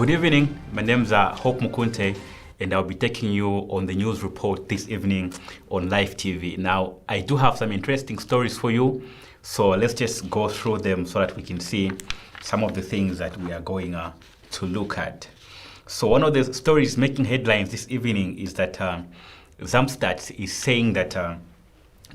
Good evening, my name's Hope Mkunte, and I'll be taking you on the news report this evening on Live TV. Now, I do have some interesting stories for you, so let's just go through them so that we can see some of the things that we are going to look at. So one of the stories making headlines this evening is that Zamstats is saying that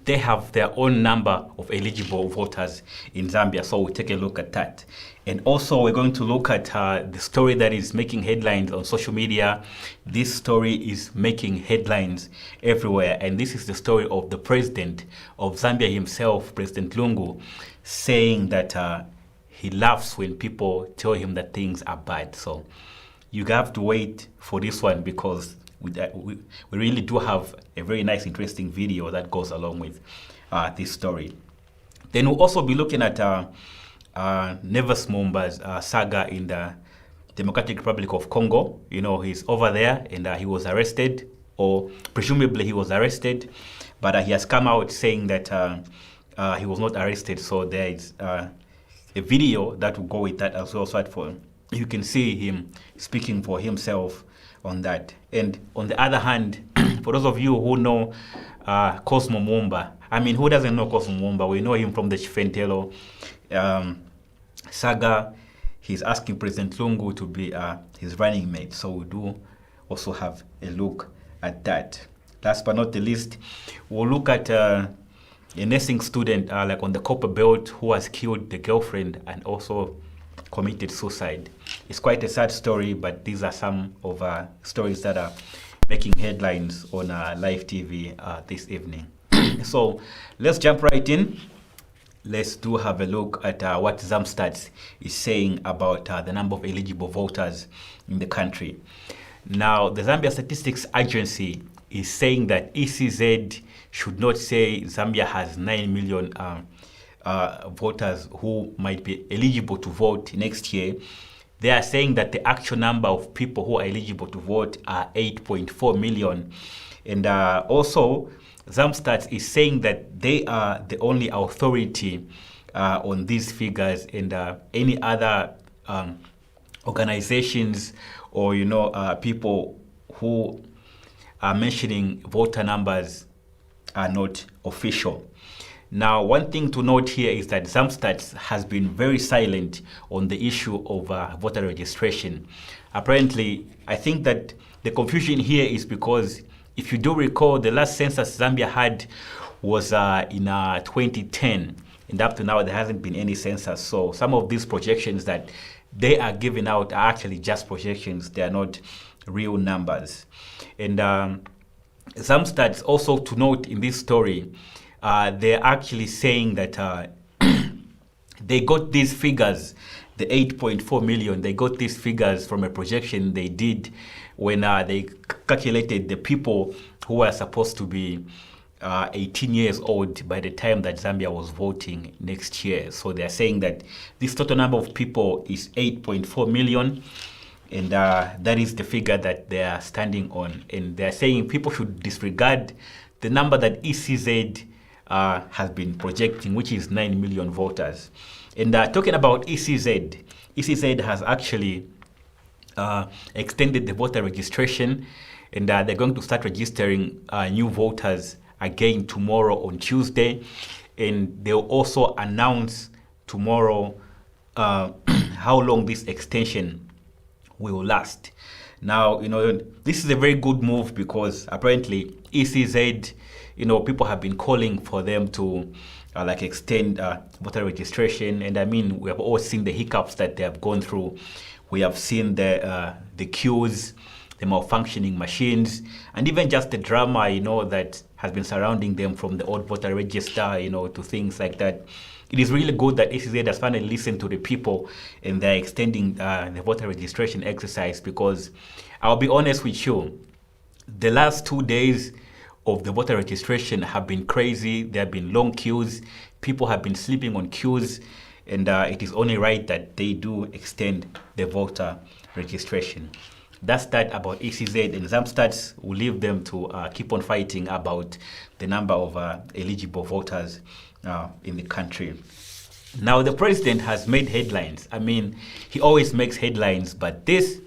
they have their own number of eligible voters in Zambia, so we'll take a look at that. And also we're going to look at the story that is making headlines on social media. This story is making headlines everywhere, and this is the story of the president of Zambia himself, President Lungu, saying that he laughs when people tell him that things are bad. So you have to wait for this one, because we really do have a very nice, interesting video that goes along with this story. Then we'll also be looking at Neves Mumba's saga in the Democratic Republic of Congo. You know, he's over there, and he was arrested, or presumably he was arrested, but he has come out saying that he was not arrested. So there is a video that will go with that as well, so that you can see him speaking for himself on that. And on the other hand, for those of you who know Cosmo Mumba, I mean, who doesn't know Cosmo Mumba? We know him from the Chifentelo saga. He's asking President Lungu to be his running mate. So we do also have a look at that. Last but not the least, we'll look at a nursing student like on the Copper Belt who has killed the girlfriend and also committed suicide. It's quite a sad story, but these are some of stories that are making headlines on Live TV this evening. So let's jump right in. Let's do have a look at what Zamstats is saying about the number of eligible voters in the country. Now, the Zambia Statistics Agency is saying that ECZ should not say Zambia has 9 million voters who might be eligible to vote next year. They are saying that the actual number of people who are eligible to vote are 8.4 million. And also, Zamstats is saying that they are the only authority on these figures, and any other organizations or, people who are mentioning voter numbers are not official. Now, one thing to note here is that Zamstats has been very silent on the issue of voter registration. Apparently, I think that the confusion here is because, if you do recall, the last census Zambia had was in 2010, and up to now there hasn't been any census. So some of these projections that they are giving out are actually just projections. They are not real numbers. And Zamstats, also to note in this story, they're actually saying that they got these figures, the 8.4 million, they got these figures from a projection they did when they calculated the people who were supposed to be 18 years old by the time that Zambia was voting next year. So they're saying that this total number of people is 8.4 million, and that is the figure that they are standing on. And they're saying people should disregard the number that ECZ has been projecting, which is 9 million voters. And talking about ECZ has actually extended the voter registration, and they're going to start registering new voters again tomorrow on Tuesday. And they'll also announce tomorrow how long this extension will last. Now, this is a very good move, because apparently ECZ, people have been calling for them to extend voter registration. And I mean, we have all seen the hiccups that they have gone through. We have seen the queues, the malfunctioning machines, and even just the drama, that has been surrounding them, from the old voter register, to things like that. It is really good that ECZ has finally listened to the people, and they're extending the voter registration exercise, because I'll be honest with you, the last 2 days of the voter registration have been crazy. There have been long queues. People have been sleeping on queues, and it is only right that they do extend the voter registration. That's that about ECZ, and Zamstats will leave them to keep on fighting about the number of eligible voters in the country. Now, the president has made headlines. I mean, he always makes headlines, but this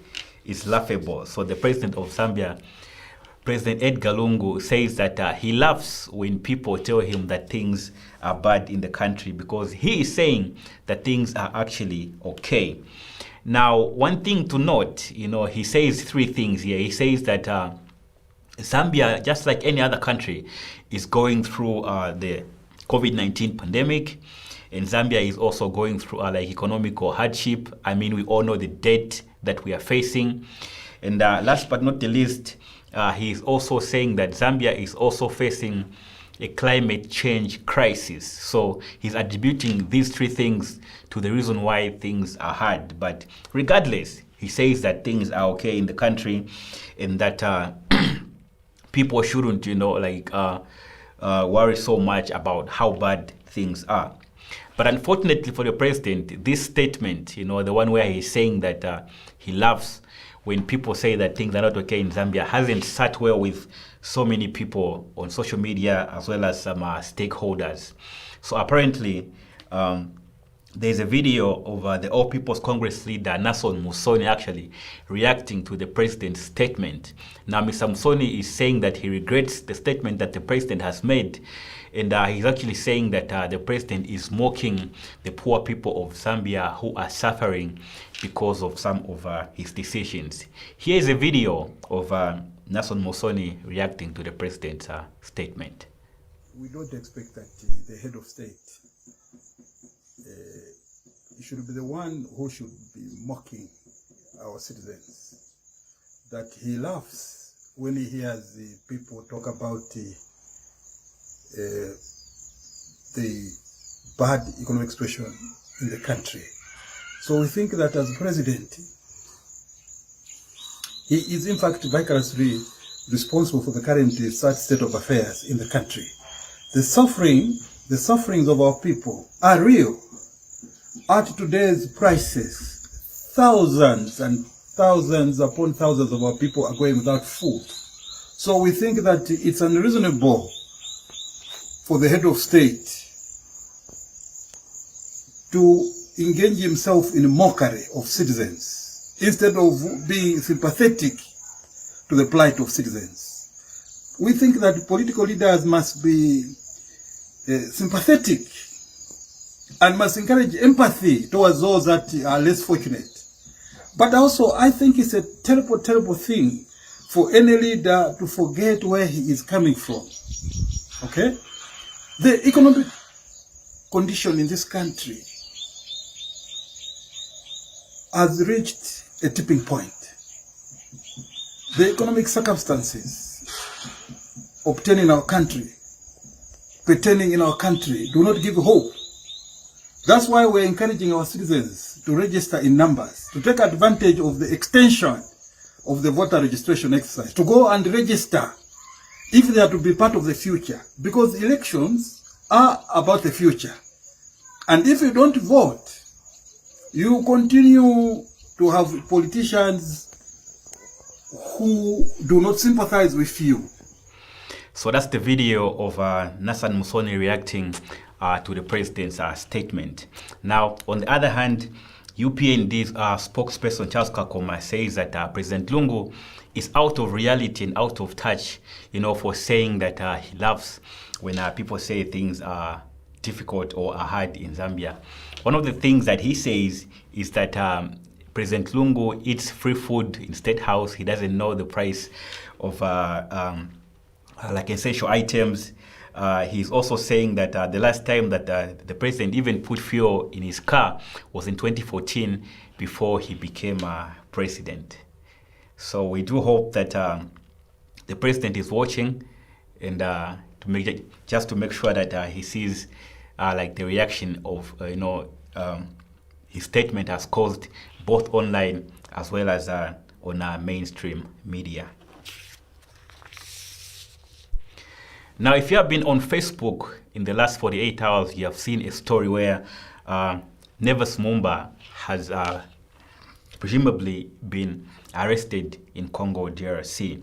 is laughable. So the president of Zambia, President Edgar Lungu, says that he laughs when people tell him that things are bad in the country, because he is saying that things are actually okay. Now, one thing to note, he says three things here. He says that Zambia, just like any other country, is going through the COVID-19 pandemic, and Zambia is also going through like economical hardship. I mean, we all know the debt that we are facing. And last but not the least, he is also saying that Zambia is also facing a climate change crisis. So he's attributing these three things to the reason why things are hard. But regardless, he says that things are okay in the country, and that people shouldn't, worry so much about how bad things are. But unfortunately for the president, this statement, the one where he's saying that he laughs when people say that things are not okay in Zambia, hasn't sat well with so many people on social media as well as some stakeholders. So apparently, there's a video of the All People's Congress leader, Nason Musoni, actually reacting to the president's statement. Now, Mr. Musoni is saying that he regrets the statement that the president has made. And he's actually saying that the president is mocking the poor people of Zambia who are suffering because of some of his decisions. Here's a video of Nason Musoni reacting to the president's statement. We don't expect that the head of state should be the one who should be mocking our citizens. That he laughs when he hears the people talk about the bad economic situation in the country. So we think that as president, he is in fact vicariously responsible for the current sad state of affairs in the country. The sufferings of our people are real. At today's prices, thousands and thousands upon thousands of our people are going without food. So we think that it's unreasonable for the head of state to engage himself in mockery of citizens instead of being sympathetic to the plight of citizens. We think that political leaders must be sympathetic and must encourage empathy towards those that are less fortunate. But also, I think it's a terrible, terrible thing for any leader to forget where he is coming from. Okay? The economic condition in this country has reached a tipping point. The economic circumstances obtaining in our country, pertaining in our country, do not give hope. That's why we're encouraging our citizens to register in numbers, to take advantage of the extension of the voter registration exercise, to go and register if they are to be part of the future, because elections are about the future. And if you don't vote, you continue to have politicians who do not sympathize with you. So that's the video of Nason Musoni reacting to the president's statement. Now, on the other hand, UPND's spokesperson Charles Kakoma says that President Lungu is out of reality and out of touch, for saying that he laughs when people say things are difficult or are hard in Zambia. One of the things that he says is that President Lungu eats free food in State House. He doesn't know the price of like essential items. He's also saying that the last time that the president even put fuel in his car was in 2014 before he became president. So we do hope that the president is watching, and to make sure that he sees like the reaction of his statement has caused both online as well as on mainstream media. Now, if you have been on Facebook in the last 48 hours, you have seen a story where Nevis Mumba has presumably been arrested in Congo DRC.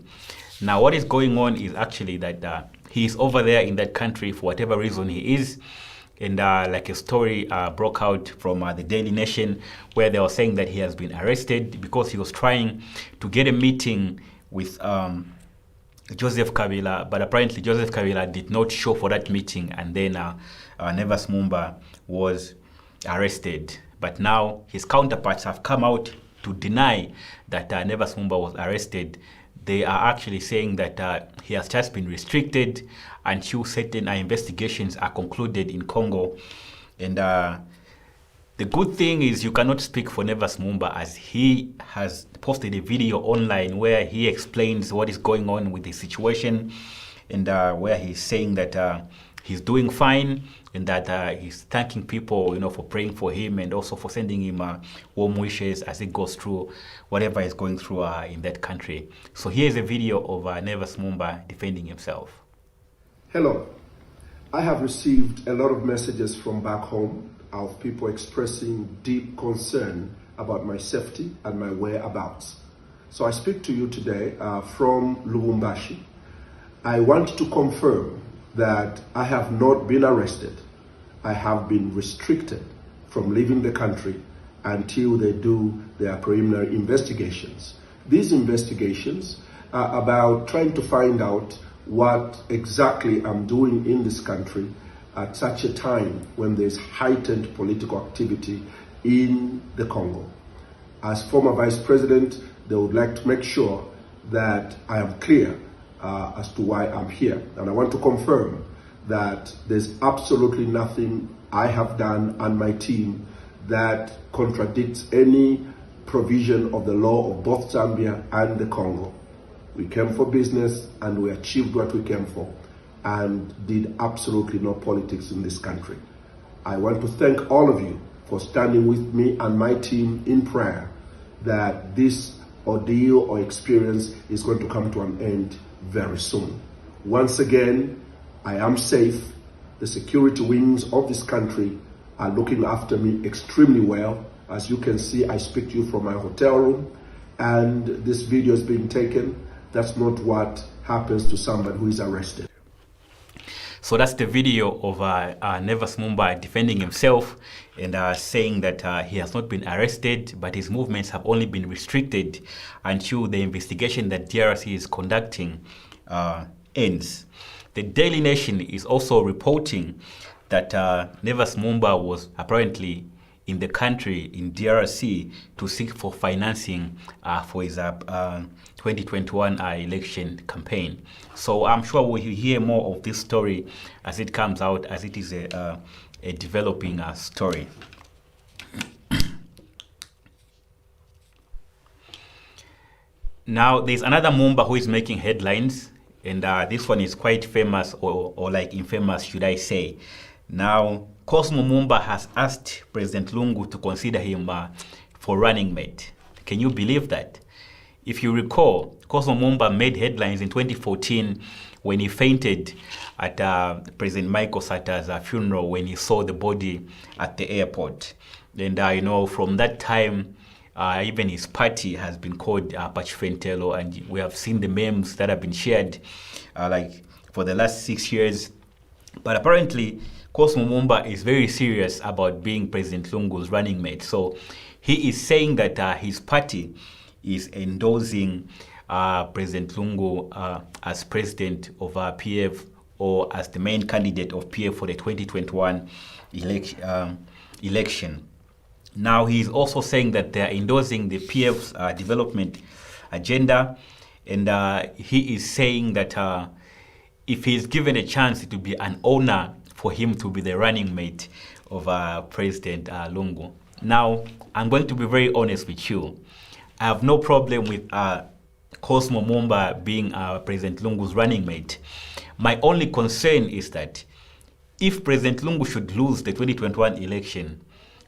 Now, what is going on is actually that he is over there in that country for whatever reason he is, and like a story broke out from the Daily Nation, where they were saying that he has been arrested because he was trying to get a meeting with Joseph Kabila, but apparently Joseph Kabila did not show for that meeting, and then Nevas Mumba was arrested. But now his counterparts have come out to deny that Nevas Mumba was arrested. They are actually saying that he has just been restricted until certain investigations are concluded in Congo. And the good thing is you cannot speak for Nevas Mumba, as he has posted a video online where he explains what is going on with the situation, and where he's saying that he's doing fine, and that he's thanking people, for praying for him, and also for sending him warm wishes as he goes through whatever he's going through in that country. So here's a video of Nevas Mumba defending himself. Hello. I have received a lot of messages from back home of people expressing deep concern about my safety and my whereabouts. So I speak to you today from Lubumbashi. I want to confirm that I have not been arrested. I have been restricted from leaving the country until they do their preliminary investigations. These investigations are about trying to find out what exactly I'm doing in this country at such a time when there's heightened political activity in the Congo. As former vice president, they would like to make sure that I am clear as to why I'm here. And I want to confirm that there's absolutely nothing I have done and my team that contradicts any provision of the law of both Zambia and the Congo. We came for business and we achieved what we came for, and did absolutely no politics in this country. I want to thank all of you for standing with me and my team in prayer that this ordeal or experience is going to come to an end very soon. Once again, I am safe. The security wings of this country are looking after me extremely well. As you can see, I speak to you from my hotel room, and this video is being taken. That's not what happens to somebody who is arrested. So that's the video of Nevas Mumba defending himself and saying that he has not been arrested, but his movements have only been restricted until the investigation that DRC is conducting ends. The Daily Nation is also reporting that Nevas Mumba was apparently in the country, in DRC, to seek for financing for his 2021 election campaign. So I'm sure we'll hear more of this story as it comes out, as it is a developing story. Now, there's another Mumba who is making headlines, and this one is quite famous, or like infamous, should I say. Now, Cosmo Mumba has asked President Lungu to consider him for running mate. Can you believe that? If you recall, Cosmo Mumba made headlines in 2014 when he fainted at President Michael Sata's funeral when he saw the body at the airport. And from that time, even his party has been called Pachifentelo, and we have seen the memes that have been shared like for the last 6 years. But apparently, Cosmo Mumba is very serious about being President Lungu's running mate. So he is saying that his party is endorsing President Lungu as president of PF, or as the main candidate of PF for the 2021 election. Now, he is also saying that they are endorsing the PF's development agenda, and he is saying that if he is given a chance, it will be an honor for him to be the running mate of President Lungu. Now, I'm going to be very honest with you. I have no problem with Cosmo Mumba being President Lungu's running mate. My only concern is that if President Lungu should lose the 2021 election,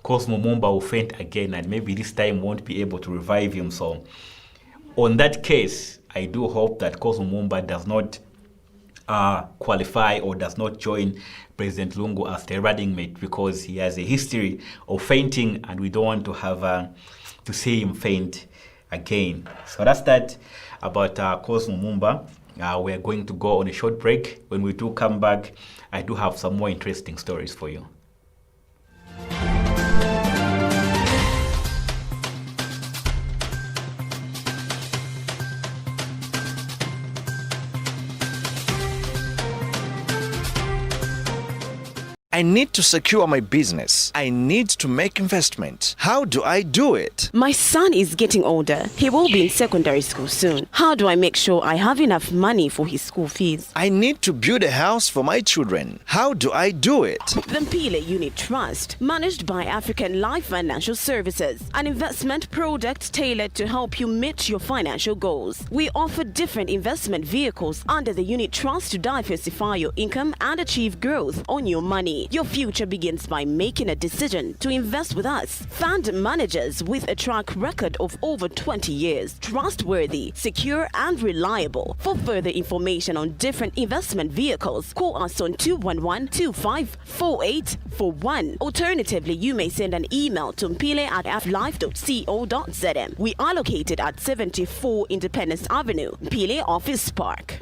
Cosmo Mumba will faint again, and maybe this time won't be able to revive him. So on that case, I do hope that Cosmo Mumba does not qualify or does not join President Lungu as the running mate, because he has a history of fainting, and we don't want to have to see him faint again. So that's that about Cosmo Mumba. We're going to go on a short break. When we do come back, I do have some more interesting stories for you. I need to secure my business. I need to make investment. How do I do it? My son is getting older. He will be in secondary school soon. How do I make sure I have enough money for his school fees? I need to build a house for my children. How do I do it? The Mpile Unit Trust, managed by African Life Financial Services, an investment product tailored to help you meet your financial goals. We offer different investment vehicles under the Unit Trust to diversify your income and achieve growth on your money. Your future begins by making a decision to invest with us. Fund managers with a track record of over 20 years, trustworthy, secure and reliable. For further information on different investment vehicles, call us on 211-254841. Alternatively, you may send an email to mpile@aflife.co.zm. We are located at 74 Independence Avenue, Mpile Office Park.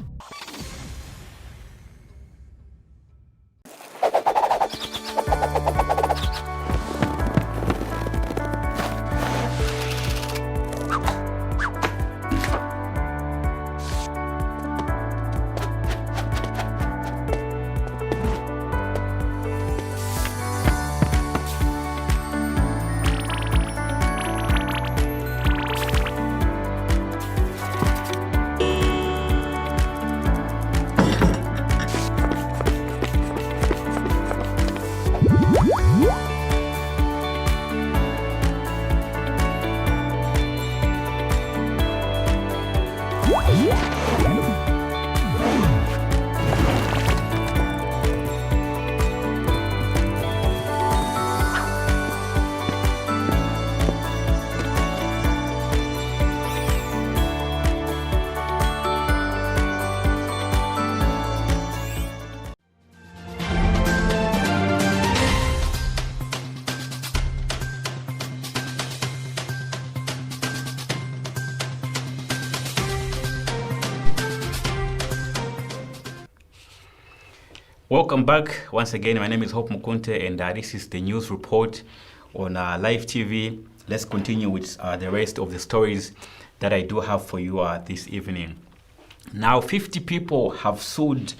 Welcome back once again. My name is Hope Mkunte, and this is the news report on Live TV. Let's continue with the rest of the stories that I do have for you this evening. Now, 50 people have sued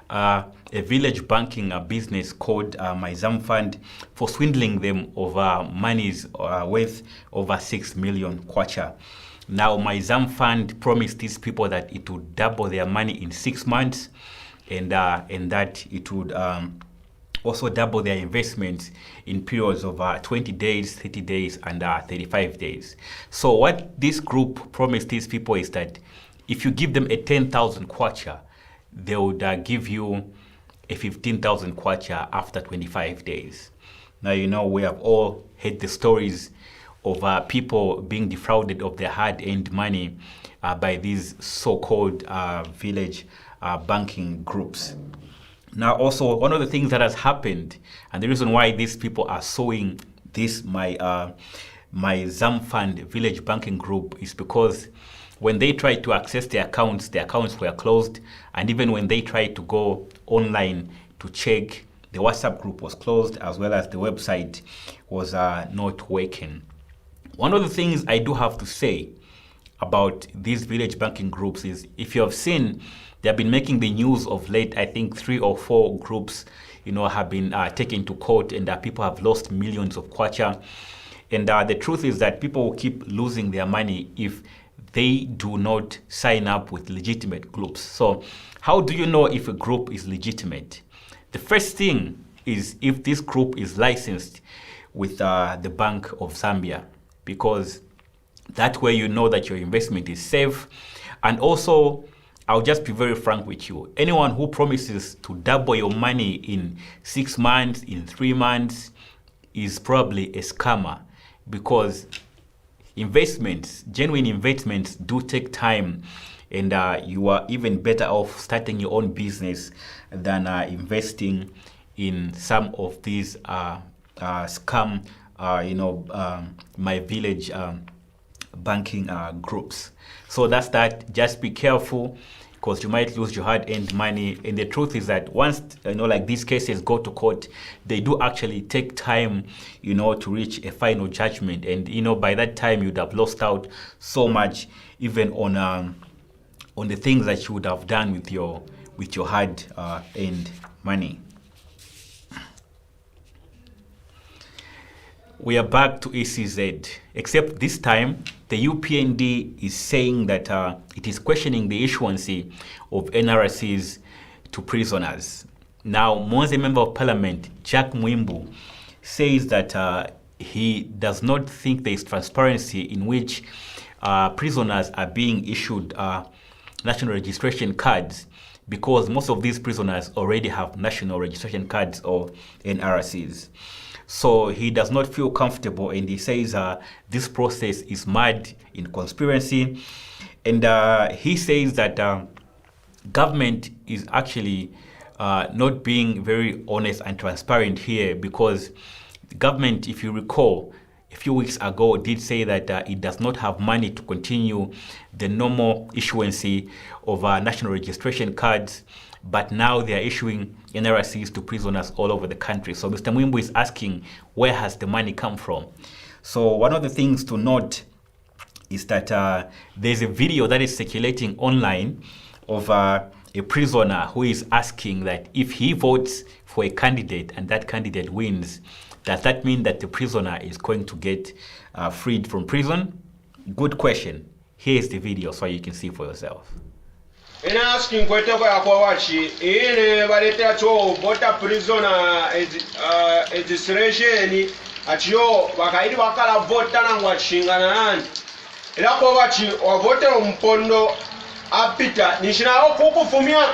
a village banking business called My Zam Fund for swindling them over monies worth over 6 million kwacha. Now, My Zam Fund promised these people that it would double their money in 6 months, and that it would also double their investments in periods of 20 days, 30 days, and 35 days. So what this group promised these people is that if you give them a 10,000 kwacha, they would give you a 15,000 kwacha after 25 days. Now, you know, we have all heard the stories of people being defrauded of their hard-earned money by these so-called village banking groups. Now, also, one of the things that has happened, and the reason why these people are suing this My Zam Fund village banking group, is because when they tried to access the accounts were closed, and even when they tried to go online to check, the WhatsApp group was closed, as well as the website was not working. One of the things I do have to say about these village banking groups is, if you have seen, they have been making the news of late. I think 3 or 4 groups, you know, have been taken to court, and people have lost millions of kwacha. And the truth is that people will keep losing their money if they do not sign up with legitimate groups. So how do you know if a group is legitimate? The first thing is if this group is licensed with the Bank of Zambia, because that way you know that your investment is safe. And also, I'll just be very frank with you. Anyone who promises to double your money in 6 months, in 3 months, is probably a scammer, because investments, genuine investments, do take time, and you are even better off starting your own business than investing in some of these scam, my village banking groups. So that's that. Just be careful, because you might lose your hard-earned money. And the truth is that once, like these cases go to court, they do actually take time, to reach a final judgment. And, by that time, you'd have lost out so much, even on the things that you would have done with your hard-earned money. We are back to ECZ, except this time the UPND is saying that it is questioning the issuance of NRCs to prisoners. Now, Mwanza Member of Parliament, Jack Mwimbu, says that he does not think there is transparency in which prisoners are being issued national registration cards, because most of these prisoners already have national registration cards or NRCs. So he does not feel comfortable, and he says this process is mad in conspiracy. And he says that government is actually not being very honest and transparent here, because the government, if you recall, a few weeks ago did say that it does not have money to continue the normal issuance of national registration cards, but now they are issuing NRCs to prisoners all over the country. So Mr. Mwimbu is asking, where has the money come from? So one of the things to note is that there's a video that is circulating online of a prisoner who is asking that if he votes for a candidate and that candidate wins, does that mean that the prisoner is going to get freed from prison? Good question. Here's the video so you can see for yourself. Ina asking kwetoko ya kwa wachi ine baleta cho bota prisoner registration achiyo bakaidi bakala vota nangwa chingana nani ila kwa wachi wavote mpondo apita nishinayo kukufumia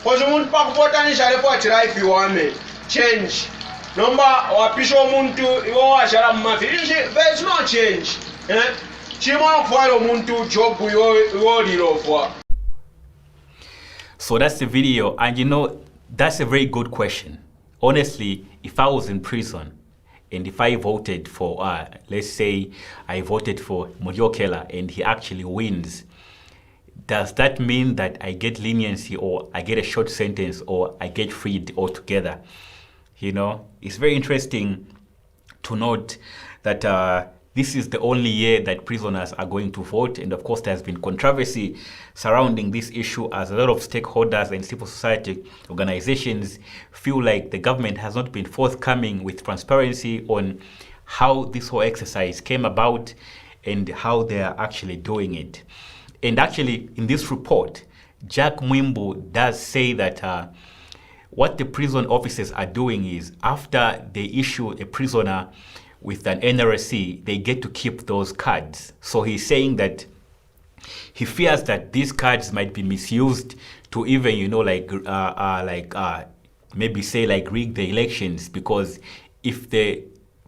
kozi umuntu pakuvota nishalepo achiraifi wame change nomba wapisha umuntu iwo washara mmafi there's no change chimwa kufala umuntu job yo lilofwa. So that's the video, and you know, that's a very good question. Honestly, if I was in prison and if I voted for, let's say I voted for Mojokela and he actually wins, does that mean that I get leniency or I get a short sentence or I get freed altogether? You know, it's very interesting to note that this is the only year that prisoners are going to vote. And of course, there's been controversy surrounding this issue, as a lot of stakeholders and civil society organizations feel like the government has not been forthcoming with transparency on how this whole exercise came about and how they are actually doing it. And actually, in this report, Jack Mwimbu does say that what the prison officers are doing is, after they issue a prisoner with an NRC, they get to keep those cards. So he's saying that he fears that these cards might be misused to even, you know, maybe say like rig the elections, because if the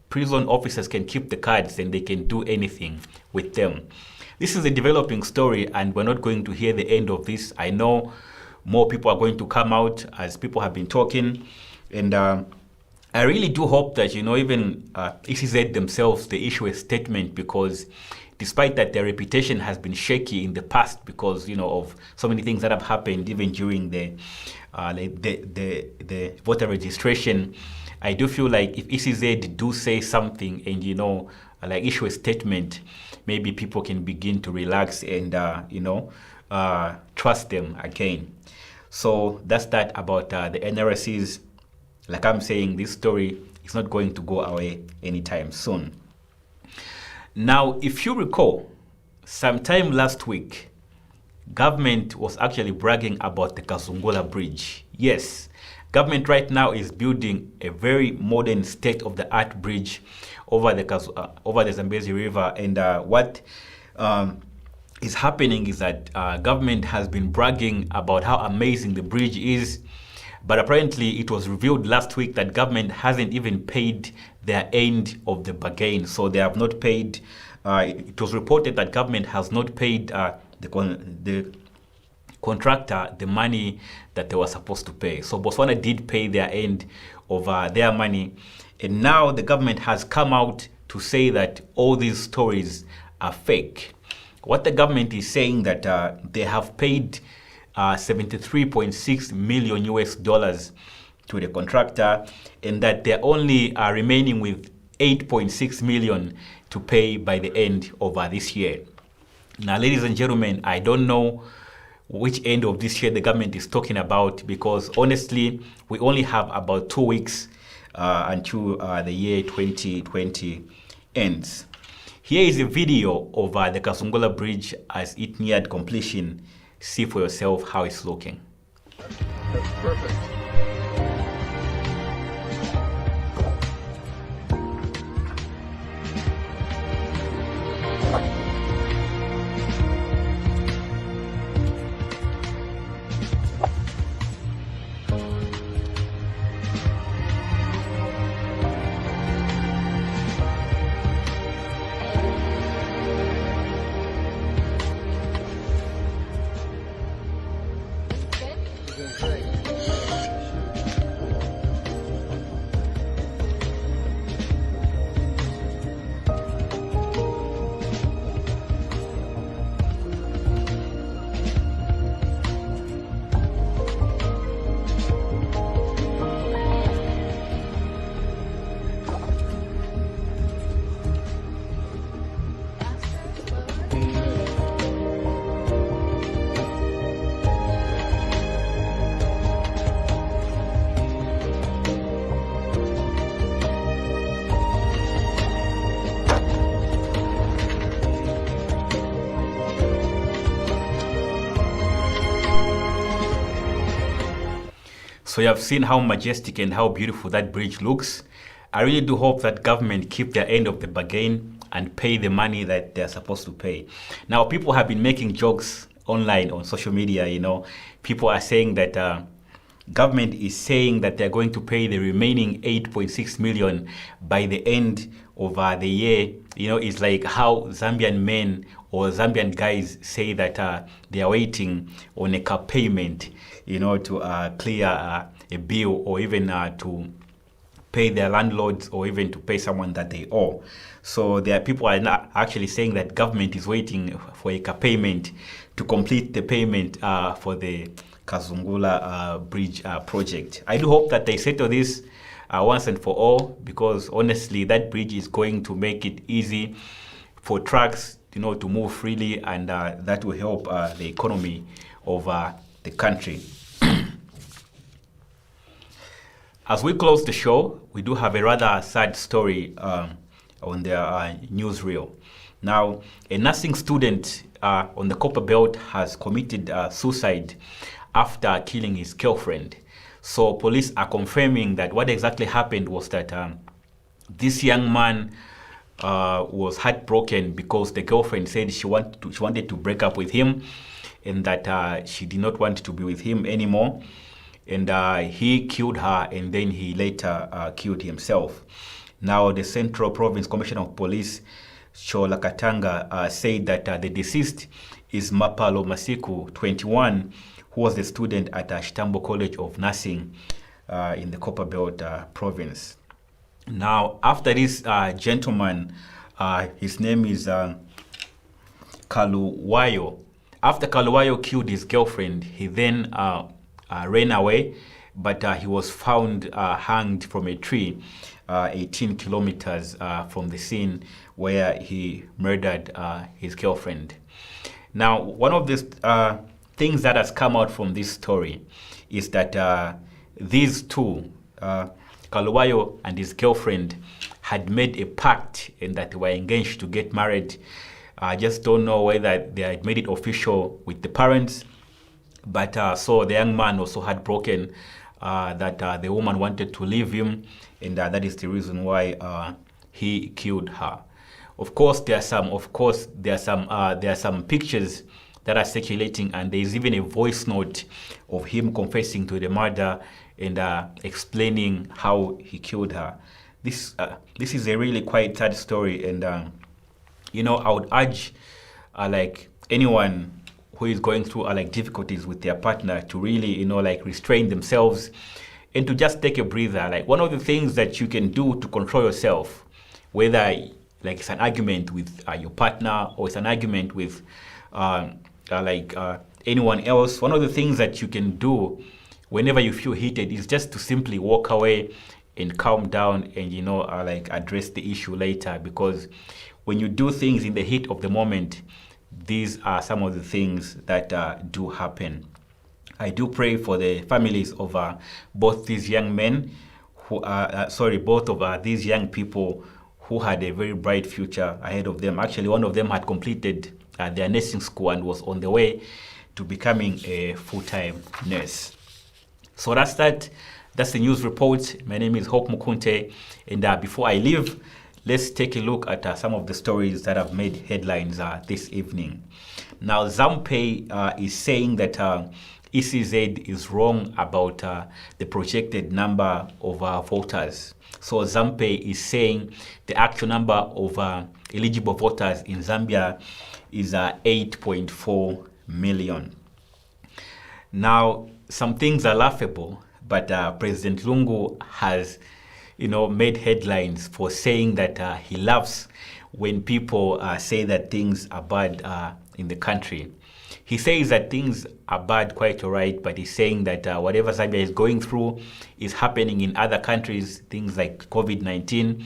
prison officers can keep the cards, then they can do anything with them. This is a developing story, and we're not going to hear the end of this. I know more people are going to come out as people have been talking, and I really do hope that, you know, even ECZ themselves, they issue a statement, because despite that their reputation has been shaky in the past because, you know, of so many things that have happened even during the voter registration, I do feel like if ECZ do say something and, you know, like issue a statement, maybe people can begin to relax and, you know, trust them again. So that's that about the NRCs. Like I'm saying, this story is not going to go away anytime soon. Now, if you recall, sometime last week, government was actually bragging about the Kazungula Bridge. Yes, government right now is building a very modern state-of-the-art bridge over the Zambezi River. And what is happening is that government has been bragging about how amazing the bridge is. But apparently it was revealed last week that government hasn't even paid their end of the bargain. So they have not paid, it was reported that government has not paid the contractor the money that they were supposed to pay. So Botswana did pay their end of their money. And now the government has come out to say that all these stories are fake. What the government is saying that they have paid 73.6 million US dollars to the contractor, and that they're only remaining with 8.6 million to pay by the end of this year. Now, ladies and gentlemen, I don't know which end of this year the government is talking about, because honestly, we only have about 2 weeks until the year 2020 ends. Here is a video of the Kasungula Bridge as it neared completion. See for yourself how it's looking. That's perfect. So you have seen how majestic and how beautiful that bridge looks. I really do hope that government keep their end of the bargain and pay the money that they're supposed to pay. Now, people have been making jokes online on social media, People are saying that government is saying that they're going to pay the remaining 8.6 million by the end of the year. It's like how Zambian men or Zambian guys say that they are waiting on a car payment, to clear a bill, or even to pay their landlords, or even to pay someone that they owe. So there are people are not actually saying that government is waiting for a car payment to complete the payment for the Kasungula Bridge project. I do hope that they settle this once and for all, because honestly, that bridge is going to make it easy for trucks, to move freely, and that will help the economy of the country. As we close the show, we do have a rather sad story on the newsreel. Now, a nursing student on the Copper Belt has committed suicide after killing his girlfriend. So police are confirming that what exactly happened was that this young man was heartbroken because the girlfriend said she wanted to break up with him, and that she did not want to be with him anymore. And he killed her, and then he later killed himself. Now, the Central Province Commissioner of Police, Shola Katanga, said that the deceased is Mapalo Masiku, 21, who was a student at Shitambo College of Nursing in the Copperbelt province. Now, after this gentleman, his name is Kaluwayo. After Kaluwayo killed his girlfriend, he then ran away, but he was found hanged from a tree 18 kilometers from the scene where he murdered his girlfriend. Now, one of the things that has come out from this story is that these two, Kaluwayo and his girlfriend, had made a pact and that they were engaged to get married. I just don't know whether they had made it official with the parents, but so the young man also had broken that the woman wanted to leave him, and that is the reason why he killed her. Of course, there are some pictures that are circulating, and there is even a voice note of him confessing to the murder and explaining how he killed her. This is a really quite sad story, and I would urge like anyone who is going through like difficulties with their partner to really restrain themselves and to just take a breather. Like, one of the things that you can do to control yourself, whether like it's an argument with your partner or it's an argument with anyone else, one of the things that you can do whenever you feel heated is just to simply walk away and calm down and address the issue later. Because when you do things in the heat of the moment, these are some of the things that do happen. I do pray for the families of both these young men both of these young people who had a very bright future ahead of them. Actually, one of them had completed their nursing school and was on the way to becoming a full-time nurse. So that's that. That's the news report. My name is Hope Mkunte, and before I leave, let's take a look at some of the stories that have made headlines this evening. Now, Zampay is saying that ECZ is wrong about the projected number of voters. So Zampay is saying the actual number of eligible voters in Zambia is 8.4 million. Now, some things are laughable, but President Lungu has, made headlines for saying that he loves when people say that things are bad in the country. He says that things are bad, quite all right, but he's saying that whatever Zambia is going through is happening in other countries, things like COVID-19,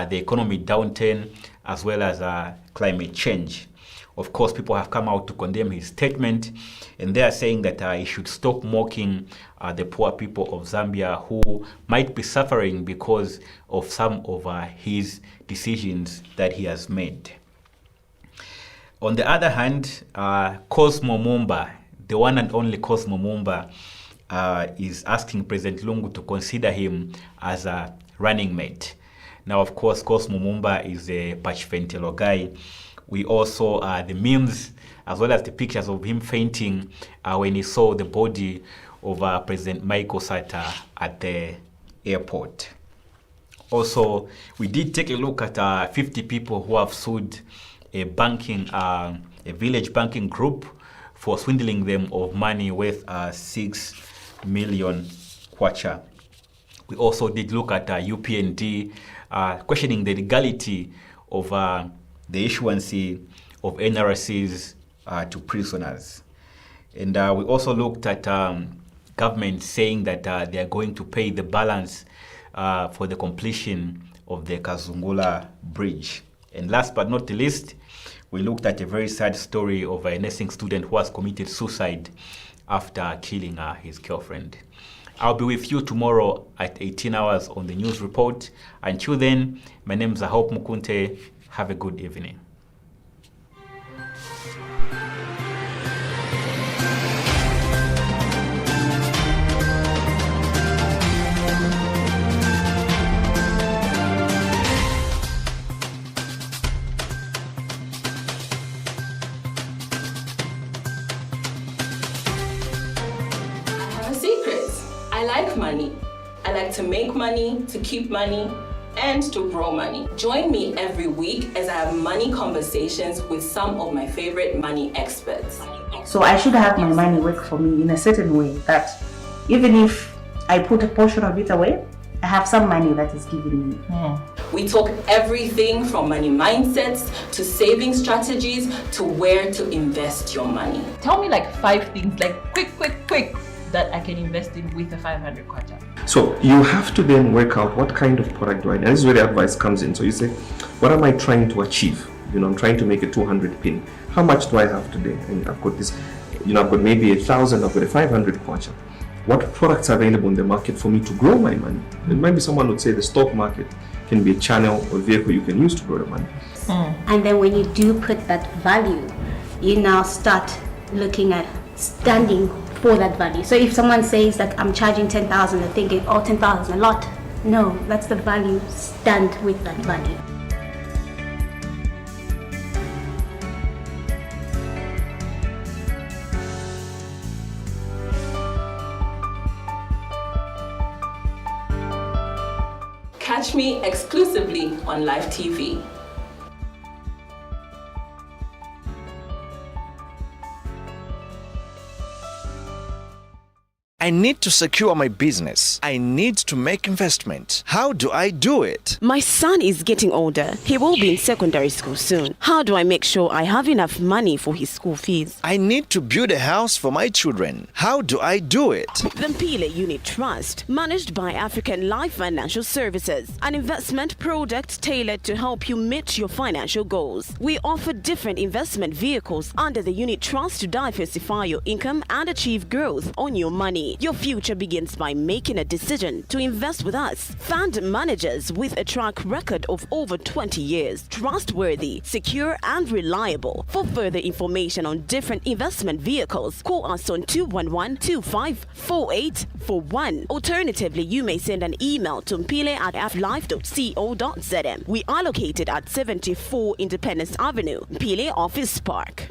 the economic downturn, as well as climate change. Of course, people have come out to condemn his statement, and they are saying that he should stop mocking the poor people of Zambia who might be suffering because of some of his decisions that he has made. On the other hand, Cosmo Mumba, the one and only Cosmo Mumba, is asking President Lungu to consider him as a running mate. Now, of course, Cosmo Mumba is a Pachfentelo guy. We also the memes as well as the pictures of him fainting when he saw the body of President Michael Sata at the airport. Also, we did take a look at 50 people who have sued a village banking group for swindling them of money worth 6 million kwacha. We also did look at UPND questioning the legality of the issuance of NRCs to prisoners. And we also looked at government saying that they are going to pay the balance for the completion of the Kazungula Bridge. And last but not the least, we looked at a very sad story of a nursing student who has committed suicide after killing his girlfriend. I'll be with you tomorrow at 18 hours on the news report. Until then, my name is Hope Mkunte. Have a good evening. I like money. I like to make money, to keep money, and to grow money. Join me every week as I have money conversations with some of my favorite money experts. So I should have my money work for me in a certain way that even if I put a portion of it away, I have some money that is given me. We talk everything from money mindsets to saving strategies to where to invest your money. Tell me like 5 things, like quick, that I can invest in with a 500 kwacha. So you have to then work out what kind of product do I need. And this is where the advice comes in. So you say, what am I trying to achieve? I'm trying to make a 200 pin. How much do I have today? And I've got this, I've got maybe 1,000, I've got a 500 kwacha. What products are available in the market for me to grow my money? And maybe someone would say the stock market can be a channel or vehicle you can use to grow the money. And then when you do put that value, you now start looking at standing for that value. So if someone says that I'm charging 10,000, they're thinking, oh, 10,000 a lot. No, that's the value. Stand with that value. Catch me exclusively on Live TV. I need to secure my business. I need to make investment. How do I do it? My son is getting older. He will be in secondary school soon. How do I make sure I have enough money for his school fees? I need to build a house for my children. How do I do it? The Mpile Unit Trust, managed by African Life Financial Services, an investment product tailored to help you meet your financial goals. We offer different investment vehicles under the Unit Trust to diversify your income and achieve growth on your money. Your future begins by making a decision to invest with us. Fund managers with a track record of over 20 years. Trustworthy, secure and reliable. For further information on different investment vehicles, call us on 211-254841. Alternatively, you may send an email to mpile@flife.co.zm. We are located at 74 Independence Avenue, Mpile Office Park.